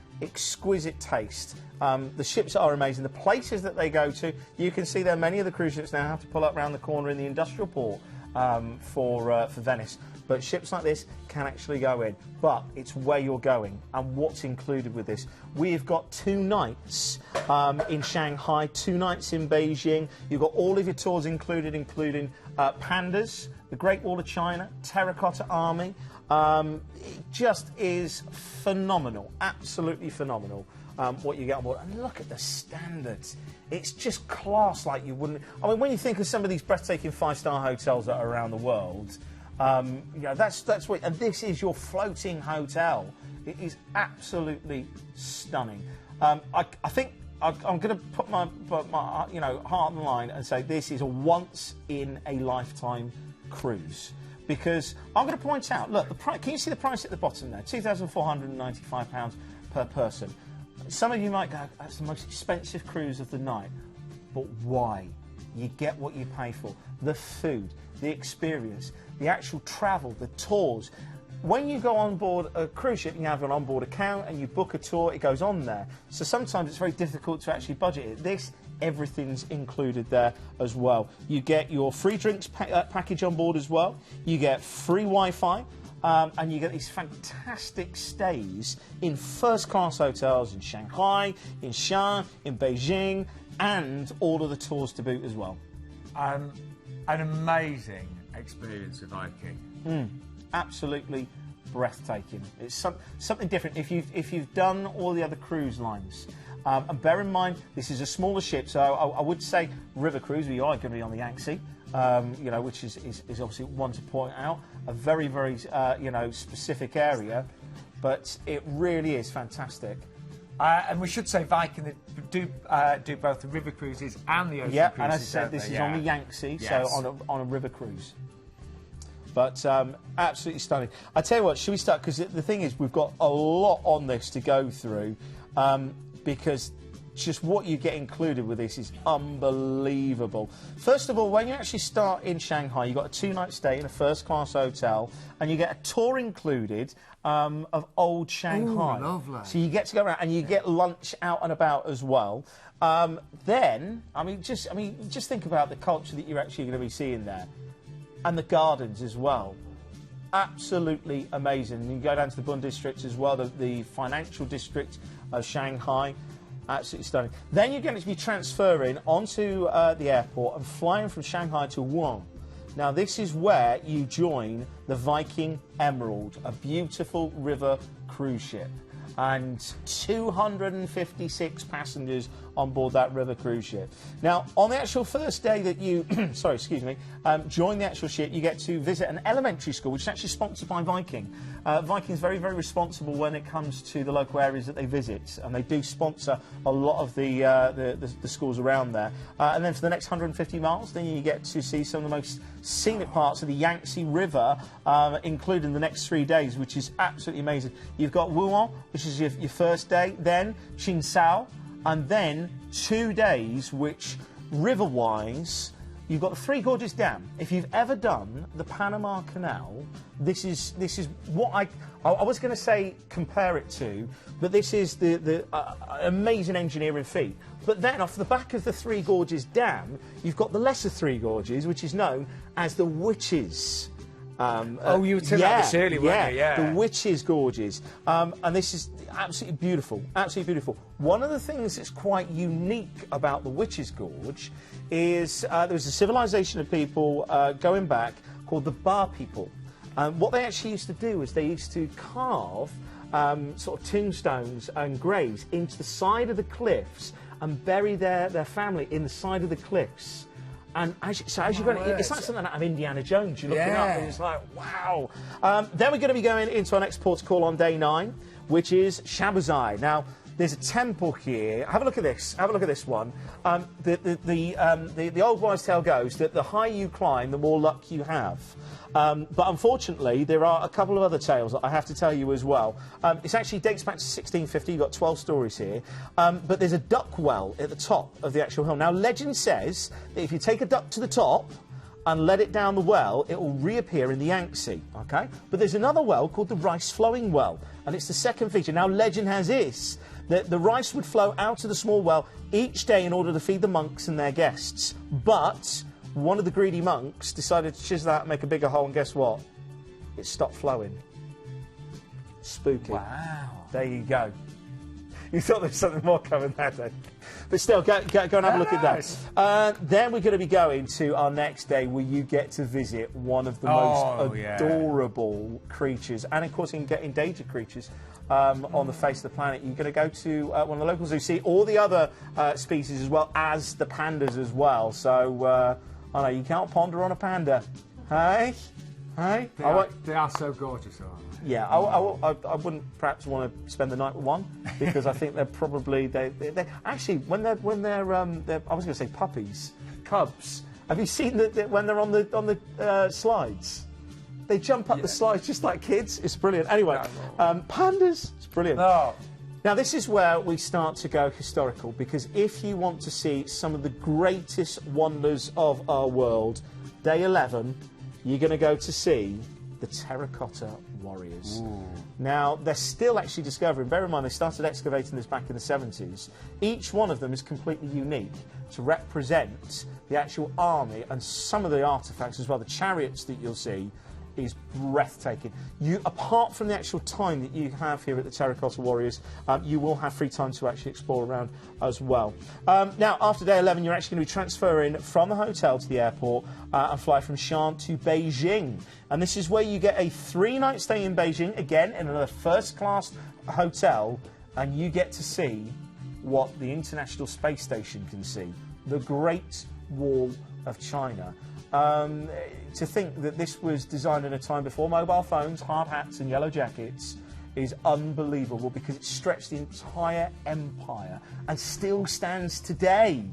taste. The ships are amazing. The places that they go to, you can see there many of the cruise ships now have to pull up around the corner in the industrial port for Venice. But ships like this can actually go in. But it's where you're going and what's included with this. We've got 2 nights in Shanghai, 2 nights in Beijing. You've got all of your tours included, including pandas, the Great Wall of China, Terracotta Army. It just is phenomenal, absolutely phenomenal, what you get on board. And look at the standards. It's just class like you wouldn't... I mean, when you think of some of these breathtaking 5-star hotels that are around the world, you know, that's what... And this is your floating hotel. It is absolutely stunning. I think I'm going to put my heart on the line and say this is a once-in-a-lifetime cruise. Because I'm going to point out, look, can you see the price at the bottom there? £2,495 per person. Some of you might go, that's the most expensive cruise of the night. But why? You get what you pay for. The food, the experience, the actual travel, the tours. When you go on board a cruise ship, you have an onboard account and you book a tour, it goes on there. So sometimes it's very difficult to actually budget it. This, everything's included there as well. You get your free drinks package on board as well. You get free Wi-Fi. And you get these fantastic stays in first-class hotels in Shanghai, in Xi'an, in Beijing, and all of the tours to boot as well. An amazing experience with Viking. Absolutely breathtaking. It's something different. If you've done all the other cruise lines, and bear in mind this is a smaller ship, so I would say river cruise. We are going to be on the Yangtze, which is obviously one to point out. A very, very specific area, but it really is fantastic. And we should say Viking do both the river cruises and the ocean cruises. Yeah, and as I said, this is on the Yangtze, so on a river cruise. But absolutely stunning. I tell you what, should we start? Because the thing is, we've got a lot on this to go through, because just what you get included with this is unbelievable. First of all, when you actually start in Shanghai, you've got a 2-night stay in a first-class hotel, and you get a tour included of old Shanghai. Ooh, lovely. So you get to go around, and you get lunch out and about as well. Then, just think about the culture that you're actually going to be seeing there. And the gardens as well. Absolutely amazing. You go down to the Bund district as well, the financial district of Shanghai. Absolutely stunning. Then you're going to be transferring onto the airport and flying from Shanghai to Wuhan. Now, this is where you join the Viking Emerald, a beautiful river cruise ship. And 256 passengers on board that river cruise ship. Now, on the actual first day that you, join the actual ship, you get to visit an elementary school, which is actually sponsored by Viking. Viking's very, very responsible when it comes to the local areas that they visit, and they do sponsor a lot of the schools around there. And then for the next 150 miles, then you get to see some of the most scenic parts of the Yangtze River, including the next 3 days, which is absolutely amazing. You've got Wuhan, which is your first day, then Qingzhou, and then 2 days, which river-wise, You've got the Three Gorges Dam. If you've ever done the Panama Canal, this is what I was going to say compare it to, but this is the amazing engineering feat. But then off the back of the Three Gorges Dam, you've got the Lesser Three Gorges, which is known as the Witches. You were telling about this earlier, weren't you? Yeah. The Witches Gorges. And this is absolutely beautiful, absolutely beautiful. One of the things that's quite unique about the Witches Gorge is there was a civilization of people going back called the Bar people. What they actually used to do is they used to carve sort of tombstones and graves into the side of the cliffs and bury their family in the side of the cliffs. And as you're going, it's like something out of Indiana Jones. You're looking up and it's like, wow. Then we're going to be going into our next port of call on day 9, which is Shabuzi. Now, there's a temple here. Have a look at this. Have a look at this one. The old wives' tale goes that the higher you climb, the more luck you have. But unfortunately, there are a couple of other tales that I have to tell you as well. It actually dates back to 1650. You've got 12 stories here. But there's a duck well at the top of the actual hill. Now, legend says that if you take a duck to the top and let it down the well, it will reappear in the Yangtze, okay? But there's another well called the Rice Flowing Well, and it's the second feature. Now, legend has this, that the rice would flow out of the small well each day in order to feed the monks and their guests. But one of the greedy monks decided to chisel out and make a bigger hole, and guess what? It stopped flowing. Spooky. Wow. There you go. You thought there was something more coming that day. But still, go and have a look at that. Then we're going to be going to our next day where you get to visit one of the most adorable creatures, and of course you can get endangered creatures on the face of the planet. You're going to go to one of the local zoos, see all the other species as well as the pandas as well. So, I know, you can't ponder on a panda. Hey? Hey? They are so gorgeous, aren't they? Yeah, I wouldn't perhaps want to spend the night with one because I think they're probably they actually when they're I was going to say puppies, cubs. Have you seen that when they're on the slides? They jump up the slides just like kids. It's brilliant. Anyway, pandas. It's brilliant. Oh. Now, this is where we start to go historical, because if you want to see some of the greatest wonders of our world, day 11, you're going to go to see the terracotta warriors. Ooh. Now, they're still actually discovering, bear in mind, they started excavating this back in the 70s. Each one of them is completely unique to represent the actual army, and some of the artefacts as well, the chariots that you'll see, is breathtaking. Apart from the actual time that you have here at the Terracotta Warriors, you will have free time to actually explore around as well. Now, after day 11, you're actually going to be transferring from the hotel to the airport and fly from Shaun to Beijing. And this is where you get a 3-night stay in Beijing, again, in another first-class hotel, and you get to see what the International Space Station can see, the Great Wall of China. To think that this was designed in a time before mobile phones, hard hats and yellow jackets is unbelievable, because it stretched the entire empire and still stands today.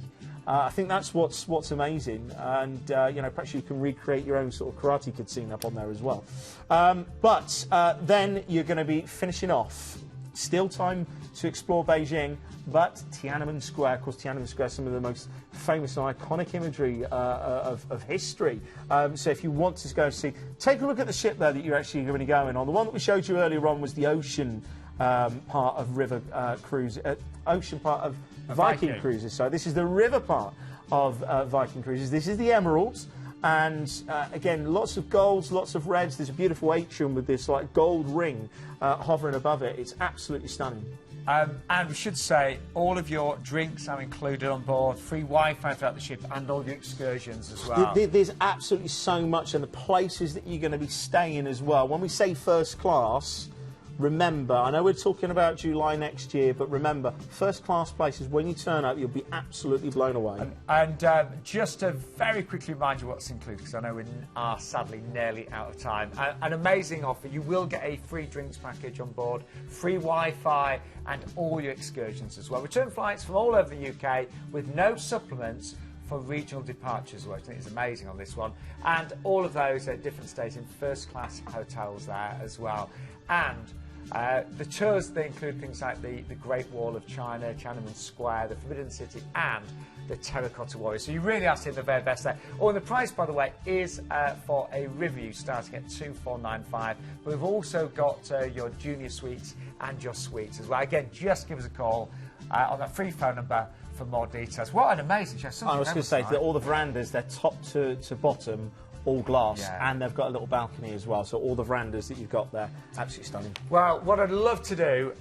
I think that's what's amazing, and you know, perhaps you can recreate your own sort of Karate Kid scene up on there as well. But then you're going to be finishing off. Still time to explore Beijing, but Tiananmen Square, of course, Tiananmen Square, some of the most famous and iconic imagery of history. So if you want to go see, take a look at the ship there that you're actually going to go in on. The one that we showed you earlier on was the ocean part of river cruise, ocean part of Viking cruises. So this is the river part of Viking cruises. This is the Emeralds. And again, lots of golds, lots of reds. There's a beautiful atrium with this like gold ring hovering above it. It's absolutely stunning. And we should say all of your drinks are included on board, free Wi-Fi throughout the ship, and all your excursions as well. There's absolutely so much, and the places that you're going to be staying as well. When we say first class, remember, I know we're talking about July next year, but remember, first class places, when you turn up, you'll be absolutely blown away. And just to very quickly remind you what's included, because I know we are sadly nearly out of time. An amazing offer. You will get a free drinks package on board, free Wi-Fi, and all your excursions as well. Return flights from all over the UK with no supplements for regional departures, which I think is amazing on this one. And all of those at different stays in first-class hotels there as well. And The tours, they include things like the Great Wall of China, Tiananmen Square, the Forbidden City, and the Terracotta Warrior. So you really are seeing the very best there. Oh, and the price, by the way, is for a review starting at $2,495. But we've also got your junior suites and your suites as well. Again, just give us a call on that free phone number for more details. What an amazing show. I was going to say that all the verandas, they're top to bottom, all glass, Yeah. and they've got a little balcony as well. So all the verandas that you've got there, absolutely stunning. Well, what I'd love to do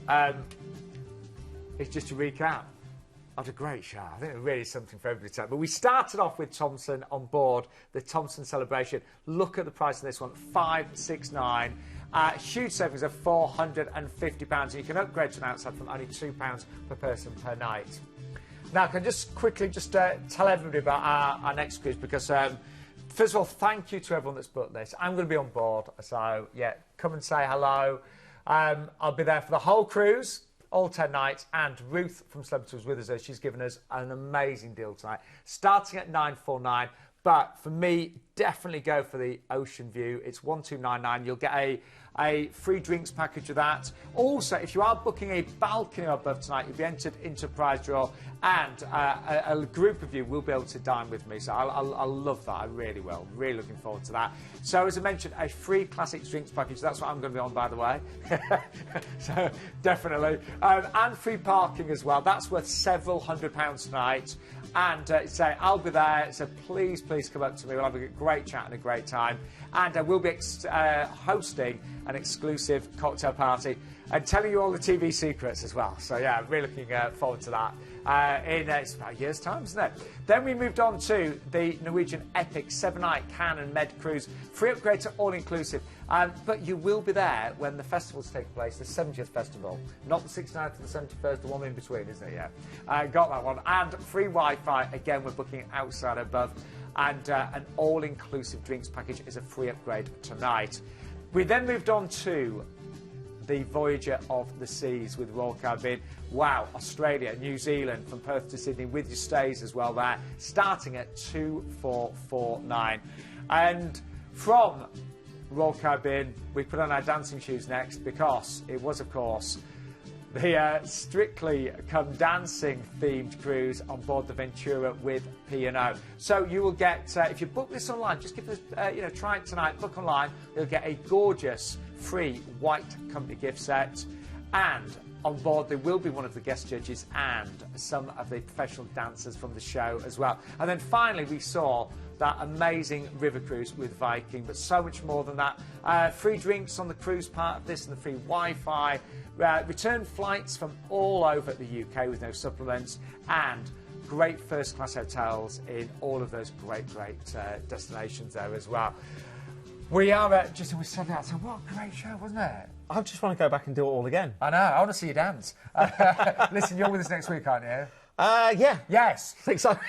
is just to recap. What a great show. I think it really is something for everybody to take. But we started off with Thomson on board the Thomson celebration. Look at the price of this one, $569. Huge savings of £450. You can upgrade to an outside from only £2 per person per night. Now, can I just quickly tell everybody about our next cruise, because first of all, thank you to everyone that's booked this. I'm going to be on board, so yeah, come and say hello. I'll be there for the whole cruise, all 10 nights, and Ruth from Celebrity was with us. She's given us an amazing deal tonight, starting at $949. But for me, definitely go for the Ocean View. It's $1,299. You'll get a free drinks package of that. Also, if you are booking a balcony above tonight, you'll be entered into a prize draw, and a group of you will be able to dine with me. So I'll love that. I really will. Really looking forward to that. So as I mentioned, a free classics drinks package. That's what I'm going to be on, by the way. So definitely. And free parking as well. That's worth several £100s tonight. And say I'll be there. So please come up to me. We'll have a great chat and a great time. And we'll be hosting an exclusive cocktail party and telling you all the TV secrets as well. So yeah, really looking forward to that. It's about a year's time, isn't it? Then we moved on to the Norwegian Epic 7-night Cannes and Med cruise, free upgrade to all-inclusive. But you will be there when the festivals take place, the 70th festival, not the 69th to the 71st, the one in between, isn't it? Yeah, got that one. And free Wi-Fi. Again, we're booking outside above. And an all-inclusive drinks package is a free upgrade tonight. We then moved on to the Voyager of the Seas with Royal Caribbean. Wow, Australia, New Zealand, from Perth to Sydney, with your stays as well there, starting at $2,449. And from Royal Caribbean, we put on our dancing shoes next, because it was, of course, the Strictly Come Dancing themed cruise on board the Ventura with P&O. So you will get, if you book this online, just give this, try it tonight, book online, you'll get a gorgeous free white company gift set, and on board there will be one of the guest judges and some of the professional dancers from the show as well. And then finally we saw that amazing river cruise with Viking, but so much more than that. Free drinks on the cruise part of this, and the free Wi-Fi, return flights from all over the UK with no supplements, and great first-class hotels in all of those great destinations there as well. We are just as we said that. So what a great show, wasn't it? I just want to go back and do it all again. I know. I want to see you dance. Listen, you're with us next week, aren't you? Yeah. Yes. I think so.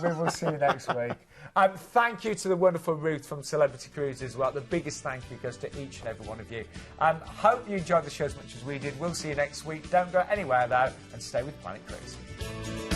We will see you next week. Thank you to the wonderful Ruth from Celebrity Cruises as well. The biggest thank you goes to each and every one of you. Hope you enjoyed the show as much as we did. We'll see you next week. Don't go anywhere, though, and stay with Planet Cruise.